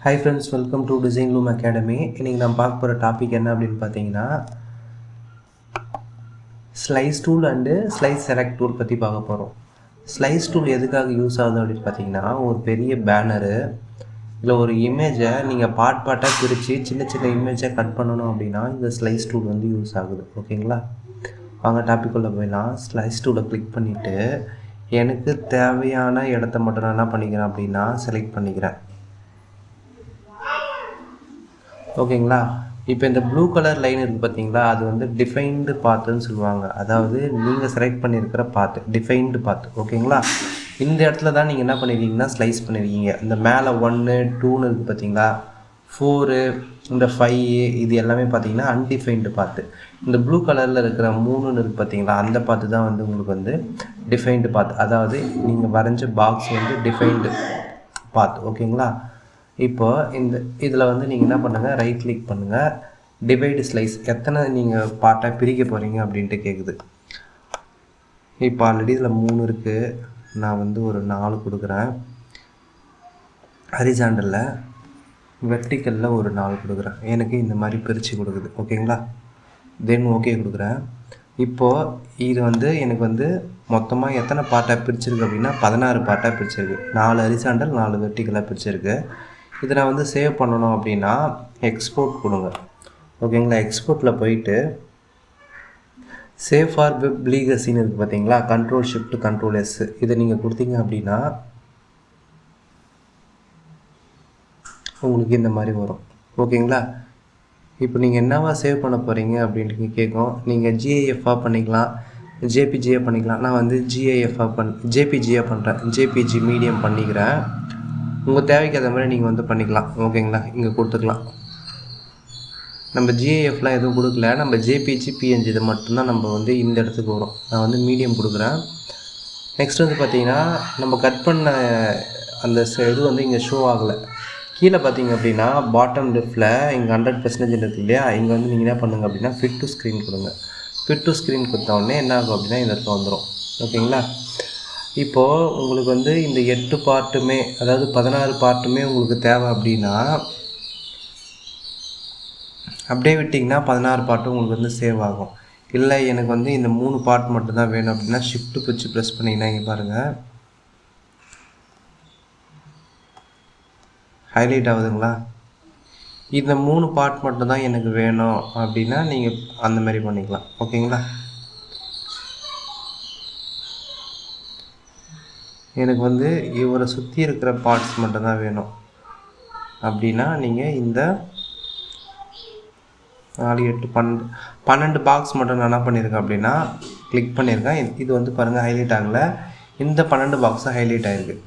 Hi friends, welcome to Design Loom Academy. இன்னைக்கு நான் பார்க்க போகிற டாபிக் என்ன அப்படின்னு பார்த்தீங்கன்னா slice tool and slice select tool பற்றி பார்க்க போகிறோம். ஸ்லைஸ் டூல் எதுக்காக யூஸ் ஆகுது அப்படின்னு பார்த்தீங்கன்னா, ஒரு பெரிய பேனரு இல்லை ஒரு இமேஜை நீங்கள் பார்ட்டாக பிரித்து சின்ன சின்ன இமேஜை கட் பண்ணணும் அப்படின்னா இந்த ஸ்லைஸ் டூல் வந்து யூஸ் ஆகுது. ஓகேங்களா, வாங்க டாபிக்குள்ளே போயிடலாம். ஸ்லைஸ் டூலை கிளிக் பண்ணிவிட்டு எனக்கு தேவையான இடத்த மட்டும் நான் என்ன பண்ணிக்கிறேன் அப்படின்னா செலக்ட் பண்ணிக்கிறேன். ஓகேங்களா, இப்போ இந்த ப்ளூ கலர் லைன் இருக்குது பார்த்தீங்களா, அது வந்து டிஃபைன்டு பாத்துன்னு சொல்லுவாங்க. அதாவது நீங்கள் செலக்ட் பண்ணியிருக்கிற பாத்து டிஃபைன்டு பாத்து. ஓகேங்களா, இந்த இடத்துல தான் நீங்கள் என்ன பண்ணியிருக்கீங்கன்னா ஸ்லைஸ் பண்ணியிருக்கீங்க. இந்த மேலே 1 2ன்னு இருக்குது பார்த்தீங்களா, 4 இந்த 5 இது எல்லாமே பார்த்தீங்கன்னா அன்டிஃபைன்டு பாத்து. இந்த ப்ளூ கலரில் இருக்கிற 3ன்னு இருக்குது பார்த்தீங்களா, அந்த பாத்து தான் வந்து உங்களுக்கு வந்து டிஃபைன்டு பாத்து. அதாவது நீங்கள் வரைஞ்ச பாக்ஸ் வந்து டிஃபைன்டு பாத்து. ஓகேங்களா, இப்போ இந்த இதில் வந்து நீங்கள் என்ன பண்ணுங்கள், ரைட் கிளிக் பண்ணுங்கள், டிவைடு ஸ்லைஸ், எத்தனை நீங்கள் பார்ட்டாக பிரிக்க போகிறீங்க அப்படின்ட்டு கேட்குது. இப்போ ஆல்ரெடி இதில் 3 இருக்குது, நான் வந்து ஒரு 4 கொடுக்குறேன். ஹரிசாண்டலில் வெர்டிக்கலில் ஒரு 4 கொடுக்குறேன். எனக்கு இந்த மாதிரி பிரித்து கொடுக்குது. ஓகேங்களா, தென் ஓகே கொடுக்குறேன். இப்போது இது வந்து எனக்கு வந்து மொத்தமாக எத்தனை பார்ட்டாக பிரிச்சிருக்கு அப்படின்னா 16 பார்ட்டாக பிரிச்சிருக்கு. 4 ஹரிசாண்டல் 4 வெர்டிக்கலாக பிரிச்சிருக்கு. இதை நான் வந்து சேவ் பண்ணணும் அப்படின்னா எக்ஸ்போர்ட் கொடுங்க. ஓகேங்களா, எக்ஸ்போர்ட்டில் போயிட்டு சேவ் ஃபார் வெப் லீகசின்னு இருக்குது பார்த்தீங்களா, Ctrl+Shift+Ctrl+S இதை நீங்கள் கொடுத்தீங்க அப்படின்னா உங்களுக்கு இந்த மாதிரி வரும். ஓகேங்களா, இப்போ நீங்கள் என்னவா சேவ் பண்ண போகிறீங்க அப்படின்ட்டு கேட்கும். நீங்கள் ஜிஐஎஃபாக பண்ணிக்கலாம், ஜேபிஜியாக பண்ணிக்கலாம். நான் வந்து ஜேபிஜியாக பண்ணுறேன். ஜேபிஜி மீடியம் பண்ணிக்கிறேன். உங்கள் தேவைக்கு அந்த மாதிரி நீங்கள் வந்து பண்ணிக்கலாம். ஓகேங்களா, இங்கே கொடுத்துக்கலாம். நம்ம ஜிஐஎஃப்லாம் எதுவும் கொடுக்கல, நம்ம ஜேபிஜி பிஎன்ஜி இதை மட்டும்தான் நம்ம வந்து இந்த இடத்துக்கு வரும். நான் வந்து மீடியம் கொடுக்குறேன். நெக்ஸ்ட் வந்து பார்த்திங்கன்னா நம்ம கட் பண்ண அந்த இது வந்து இங்கே ஷோ ஆகலை. கீழே பார்த்தீங்க அப்படின்னா பாட்டம் லெஃப்டில் இங்கே 100% இருக்குது இல்லையா, இங்கே வந்து நீங்கள் என்ன பண்ணுங்கள் அப்படின்னா ஃபிட் டு ஸ்க்ரீன் கொடுங்க. ஃபிட் டு ஸ்க்ரீன் கொடுத்த உடனே என்ன ஆகும் அப்படின்னா இந்த இடத்துல வந்துடும். ஓகேங்களா, இப்போது உங்களுக்கு வந்து இந்த 8 பார்ட்டுமே, அதாவது 16 பார்ட்டுமே உங்களுக்கு தேவை அப்படின்னா அப்படியே விட்டிங்கன்னா 16 பார்ட்டும் உங்களுக்கு வந்து சேவ் ஆகும். இல்லை எனக்கு வந்து இந்த 3 பார்ட் மட்டும்தான் வேணும் அப்படின்னா ஷிஃப்ட் வச்சு ப்ரெஸ் பண்ணிங்கன்னா இங்கே பாருங்கள் ஹைலைட் ஆகுதுங்களா. இந்த 3 பார்ட் மட்டும்தான் எனக்கு வேணும் அப்படின்னா நீங்கள் அந்த மாதிரி பண்ணிக்கலாம். ஓகேங்களா, எனக்கு வந்து இவரை சுற்றி இருக்கிற பார்ட்ஸ் மட்டும்தான் வேணும் அப்படின்னா நீங்கள் இந்த 4 8 12 பாக்ஸ் மட்டும் நான் என்ன பண்ணியிருக்கேன் அப்படின்னா கிளிக் பண்ணியிருக்கேன். இது வந்து பாருங்கள் ஹைலைட் ஆகலை, இந்த 12 பாக்ஸும் ஹைலைட் ஆகிருக்கு.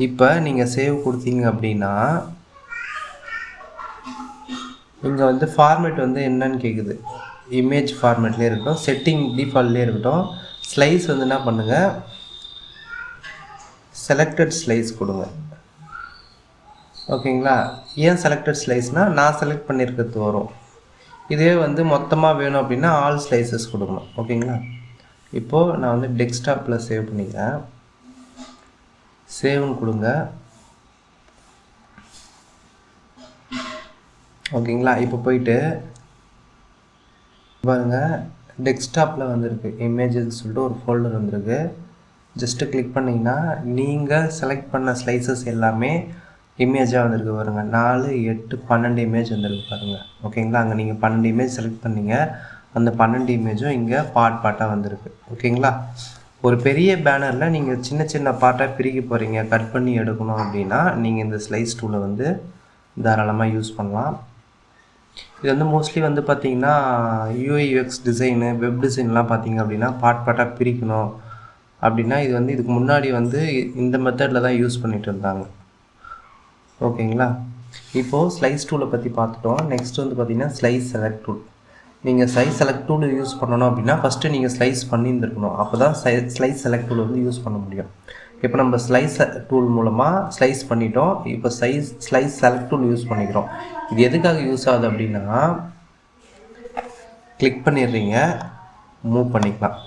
இப்போ நீங்கள் சேவ் கொடுத்தீங்க அப்படின்னா இங்கே வந்து ஃபார்மேட் வந்து என்னன்னு கேட்குது. இமேஜ் ஃபார்மேட்லேயே இருக்கட்டும், செட்டிங் டிஃபால்ட்லேயே இருக்கட்டும். ஸ்லைஸ் வந்து என்ன பண்ணுங்கள், செலக்டட் ஸ்லைஸ் கொடுங்க. ஓகேங்களா, ஏன் செலக்டட் ஸ்லைஸ்னால் நான் செலக்ட் பண்ணியிருக்கிறது வரும். இதே வந்து மொத்தமாக வேணும் அப்படின்னா ஆல் ஸ்லைசஸ் கொடுக்கணும். ஓகேங்களா, இப்போது நான் வந்து டெஸ்க்டாப்பில் சேவ் பண்ணிக்கிறேன். சேவ்னு கொடுங்க. ஓகேங்களா, இப்போ போயிட்டு பாருங்கள் டெஸ்க்டாப்பில் வந்திருக்கு இமேஜஸ் சொல்லிட்டு ஒரு ஃபோல்டர் வந்திருக்கு. ஜஸ்ட்டு கிளிக் பண்ணிங்கன்னா நீங்கள் செலக்ட் பண்ண ஸ்லைசஸ் எல்லாமே இமேஜாக வந்திருக்கு பாருங்கள். 4 8 12 இமேஜ் வந்திருக்கு பாருங்கள். ஓகேங்களா, அங்கே நீங்கள் 12 இமேஜ் செலக்ட் பண்ணீங்க, அந்த 12 இமேஜும் இங்கே பார்ட்டாக வந்திருக்கு. ஓகேங்களா, ஒரு பெரிய பேனரில் நீங்கள் சின்ன சின்ன பார்ட்டாக பிரிக்க போகிறீங்க, கட் பண்ணி எடுக்கணும் அப்படின்னா நீங்கள் இந்த ஸ்லைஸ் டூலை வந்து தாராளமாக யூஸ் பண்ணலாம். இது வந்து மோஸ்ட்லி வந்து பார்த்திங்கன்னா யூஐ/யூஎக்ஸ் டிசைனு, வெப் டிசைன்லாம் பார்த்திங்க அப்படின்னா பார்ட்டாக பிரிக்கணும் அப்படின்னா இது வந்து இதுக்கு முன்னாடி வந்து இந்த மெத்தடில் தான் யூஸ் பண்ணிகிட்டு இருந்தாங்க. ஓகேங்களா, இப்போது ஸ்லைஸ் டூலை பற்றி பார்த்துட்டோம். நெக்ஸ்ட் வந்து பார்த்திங்கன்னா ஸ்லைஸ் செலக்ட் டூல். நீங்கள் ஸ்லைஸ் செலக்ட் டூல் யூஸ் பண்ணணும் அப்படின்னா ஃபஸ்ட்டு நீங்கள் ஸ்லைஸ் பண்ணியிருந்துருக்கணும், அப்போ தான் ஸ்லைஸ் செலக்ட் டூல் வந்து யூஸ் பண்ண முடியும். இப்போ நம்ம ஸ்லைஸ் டூல் மூலமாக ஸ்லைஸ் பண்ணிட்டோம். இப்போ ஸ்லைஸ் செலக்ட் டூல் யூஸ் பண்ணிக்கிறோம். இது எதுக்காக யூஸ் ஆகுது அப்படின்னா கிளிக் பண்ணிடுறீங்க, மூவ் பண்ணிக்கலாம்.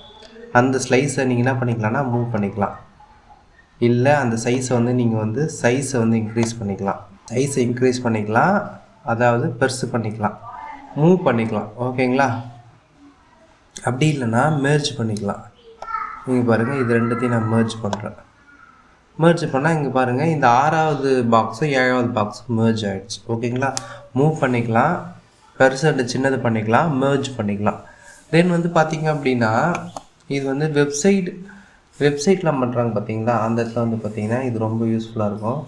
அந்த ஸ்லைஸை நீங்கள் என்ன பண்ணிக்கலாம்னா மூவ் பண்ணிக்கலாம். இல்லை அந்த சைஸை வந்து நீங்கள் வந்து சைஸை வந்து இன்க்ரீஸ் பண்ணிக்கலாம். சைஸை இன்க்ரீஸ் பண்ணிக்கலாம், அதாவது பெருசு பண்ணிக்கலாம், மூவ் பண்ணிக்கலாம். ஓகேங்களா? அப்படி இல்லைன்னா மெர்ஜ் பண்ணிக்கலாம். இங்கே பாருங்கள், இது ரெண்டுத்தையும் நான் மெர்ஜ் பண்ணுறேன். மெர்ஜ் பண்ணால் இங்கே பாருங்கள், இந்த 6வது பாக்ஸும் 7வது பாக்ஸும் மெர்ஜ் ஆகிடுச்சு. ஓகேங்களா? மூவ் பண்ணிக்கலாம், பெருசு சின்னது பண்ணிக்கலாம், மெர்ஜ் பண்ணிக்கலாம். தென் வந்து பார்த்திங்க அப்படின்னா இது வந்து வெப்சைட்டில் பண்ணுறாங்க பார்த்தீங்களா, அந்த இடத்துல வந்து பார்த்திங்கன்னா இது ரொம்ப யூஸ்ஃபுல்லாக இருக்கும்.